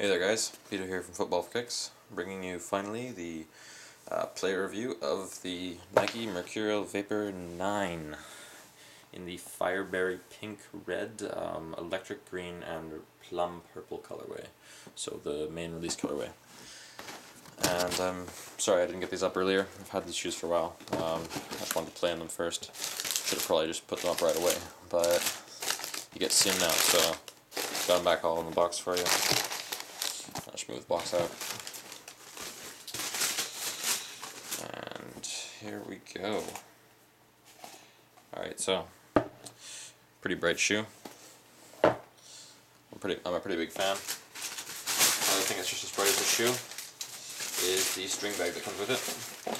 Hey there guys, Peter here from Football for Kicks, bringing you finally the player review of the Nike Mercurial Vapor 9 in the Fireberry pink, red, electric green, and plum purple colorway, so the main release colorway. And I'm sorry I didn't get these up earlier. I've had these shoes for a while. I just wanted to play in them first. Should have probably just put them up right away, but you get to see them now, so got them back all in the box for you. I'll just move the box out. And here we go. Alright, so pretty bright shoe. I'm a pretty big fan. Another thing that's just as bright as the shoe is the string bag that comes with it.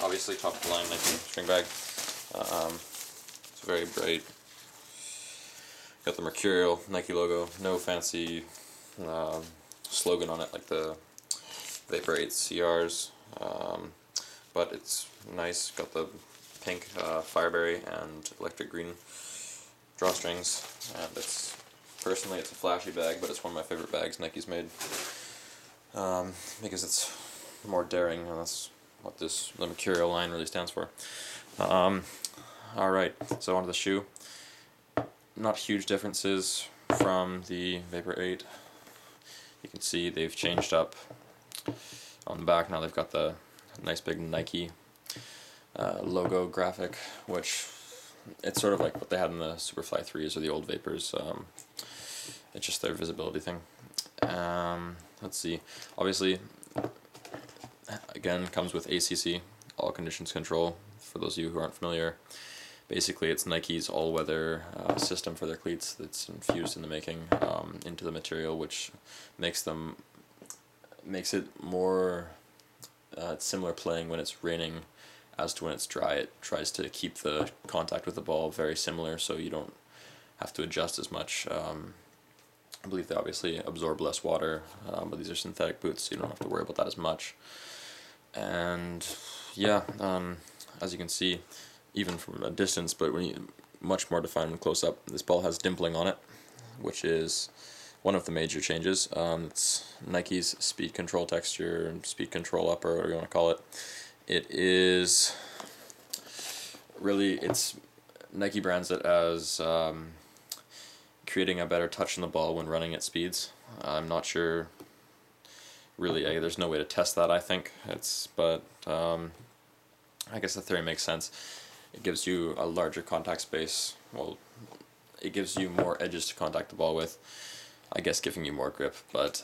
Obviously top of the line Nike string bag. It's very bright. Got the Mercurial Nike logo, no fancy slogan on it like the Vapor 8 CRs, but it's nice. Got the pink Fireberry and electric green drawstrings, and personally it's a flashy bag, but it's one of my favorite bags Nike's made, because it's more daring, and that's what the Mercurial line really stands for. Alright, so onto the shoe. Not huge differences from the Vapor 8. You can see they've changed up on the back. Now they've got the nice big Nike logo graphic, which it's sort of like what they had in the Superfly 3s or the old Vapors. It's just their visibility thing. Let's see. Obviously, again, comes with ACC, all conditions control, for those of you who aren't familiar. Basically, it's Nike's all-weather system for their cleats that's infused in the making into the material, which makes it more similar playing when it's raining as to when it's dry. It tries to keep the contact with the ball very similar, so you don't have to adjust as much. I believe they obviously absorb less water, but these are synthetic boots, so you don't have to worry about that as much. And yeah, as you can see, even from a distance, but much more defined when close up, this ball has dimpling on it, which is one of the major changes. It's Nike's speed control texture, speed control up, or whatever you want to call it. It is really, it's Nike brands it as creating a better touch on the ball when running at speeds. I'm not sure, really, there's no way to test that, I think. But I guess the theory makes sense. It gives you a larger contact space. Well, it gives you more edges to contact the ball with, I guess giving you more grip, but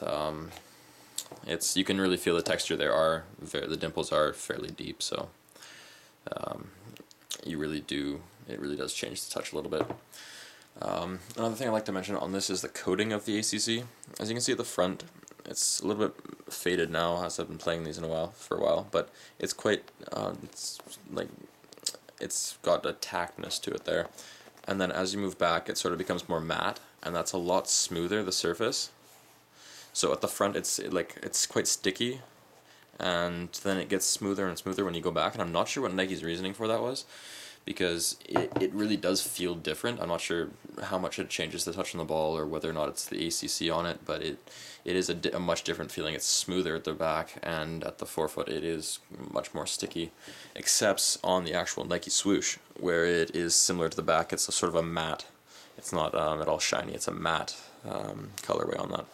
you can really feel the texture there. The dimples are fairly deep, so it really does change the touch a little bit. Another thing I'd like to mention on this is the coating of the ACC. As you can see at the front, it's a little bit faded now as I've been playing these for a while, but it's quite, it's got a tactness to it there. And then as you move back, it sort of becomes more matte, and that's a lot smoother, the surface. So at the front, it's quite sticky, and then it gets smoother and smoother when you go back, and I'm not sure what Nike's reasoning for that was, because it really does feel different. I'm not sure how much it changes the touch on the ball, or whether or not it's the ACC on it, but it is a much different feeling. It's smoother at the back, and at the forefoot it is much more sticky, except on the actual Nike swoosh, where it is similar to the back. It's a sort of a matte. It's not at all shiny. It's a matte colorway on that.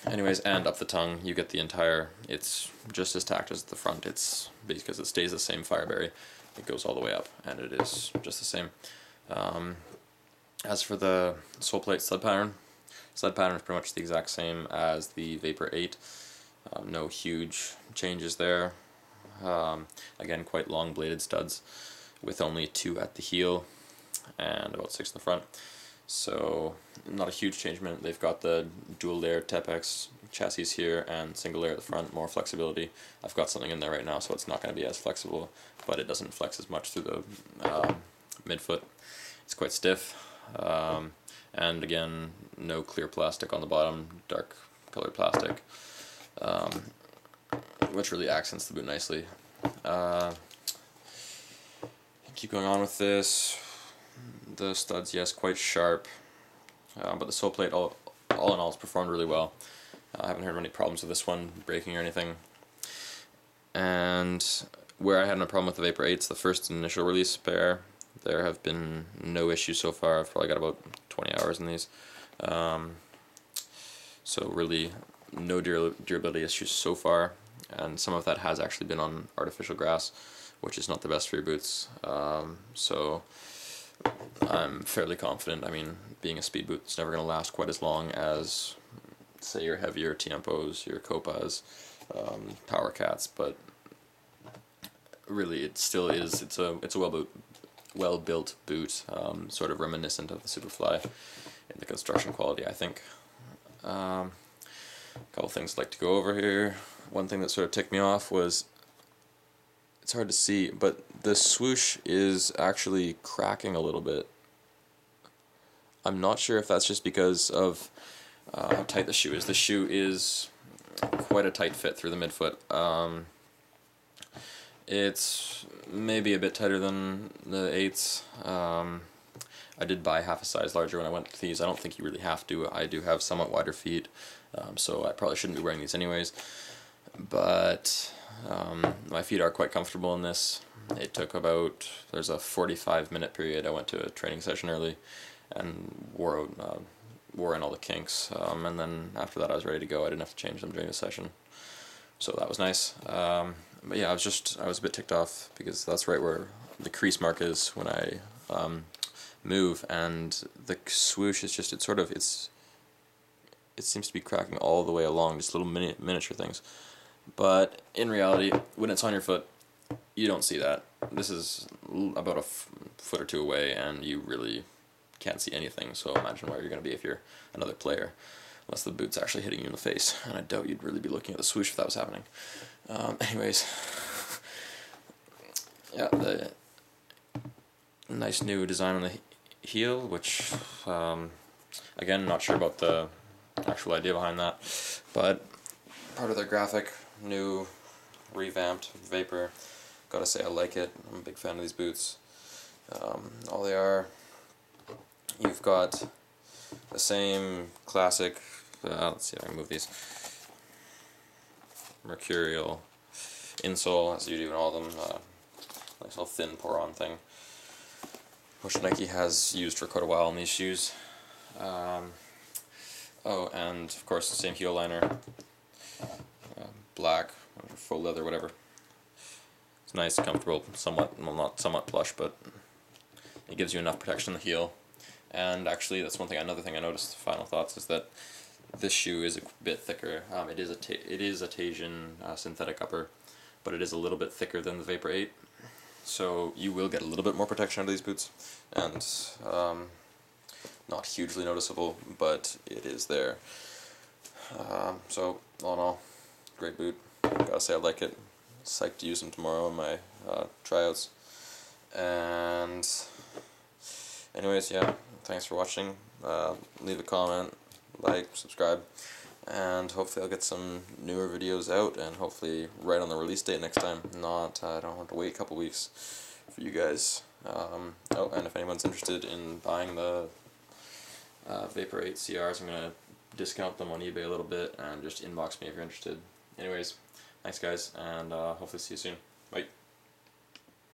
Anyways, and up the tongue, you get the entire, it's just as tacked as the front. It's because it stays the same Fireberry. It goes all the way up, and it is just the same. As for the sole plate stud pattern is pretty much the exact same as the Vapor 8. No huge changes there. Again, quite long bladed studs with only 2 at the heel and about 6 in the front. So not a huge change. They've got the dual layer Tepex chassis here and single layer at the front, more flexibility. I've got something in there right now, so it's not going to be as flexible, but it doesn't flex as much through the midfoot. It's quite stiff, and again, no clear plastic on the bottom, dark colored plastic, which really accents the boot nicely. Keep going on with this. The studs, yes, quite sharp, but the sole plate all in all, it's performed really well. I haven't heard of any problems with this one breaking or anything. And where I had no problem with the Vapor 8's, the first initial release pair, there have been no issues so far. I've probably got about 20 hours in these. So really no durability issues so far, and some of that has actually been on artificial grass, which is not the best for your boots. So I'm fairly confident. I mean, being a speed boot, it's never going to last quite as long as, say, your heavier Tiempos, your Copas, Power Cats, but really it still is. It's a well-built boot, sort of reminiscent of the Superfly in the construction quality, I think. A couple things I'd like to go over here. One thing that sort of ticked me off was, it's hard to see, but the swoosh is actually cracking a little bit. I'm not sure if that's just because of how tight the shoe is. The shoe is quite a tight fit through the midfoot. It's maybe a bit tighter than the 8s. I did buy half a size larger when I went with these. I don't think you really have to. I do have somewhat wider feet, so I probably shouldn't be wearing these anyways. But my feet are quite comfortable in this. It took about, there's a 45-minute period. I went to a training session early and wore in all the kinks, and then after that I was ready to go. I didn't have to change them during the session, so that was nice. But yeah, I was a bit ticked off because that's right where the crease mark is when I move, and the swoosh is just, it seems to be cracking all the way along, just little miniature things. But in reality, when it's on your foot, you don't see that. This is about a foot or two away, and you really can't see anything, so imagine where you're going to be if you're another player, unless the boot's actually hitting you in the face, and I doubt you'd really be looking at the swoosh if that was happening. Anyways, yeah, the nice new design on the heel, which, again, not sure about the actual idea behind that, but part of their graphic, new, revamped Vapor. Gotta say I like it. I'm a big fan of these boots. All they are, you've got the same classic, let's see if I can move these, Mercurial insole, as you do in all of them, nice little thin pour-on thing, which Nike has used for quite a while in these shoes. Oh, and of course the same heel liner, black, faux leather, whatever. It's nice, comfortable, somewhat, well, not somewhat plush, but it gives you enough protection in the heel. And actually, that's another thing I noticed, final thoughts, is that this shoe is a bit thicker. It is a Tahitian synthetic upper, but it is a little bit thicker than the Vapor 8. So you will get a little bit more protection out of these boots, and not hugely noticeable, but it is there. So all in all, great boot. Gotta say I like it. Psyched to use them tomorrow in my tryouts. And anyways, yeah, thanks for watching. Leave a comment, like, subscribe, and hopefully I'll get some newer videos out, and hopefully right on the release date next time. I don't have to wait a couple weeks for you guys. Oh, and if anyone's interested in buying the Vapor 8 CRs, I'm going to discount them on eBay a little bit, and just inbox me if you're interested. Anyways, thanks guys, and hopefully see you soon.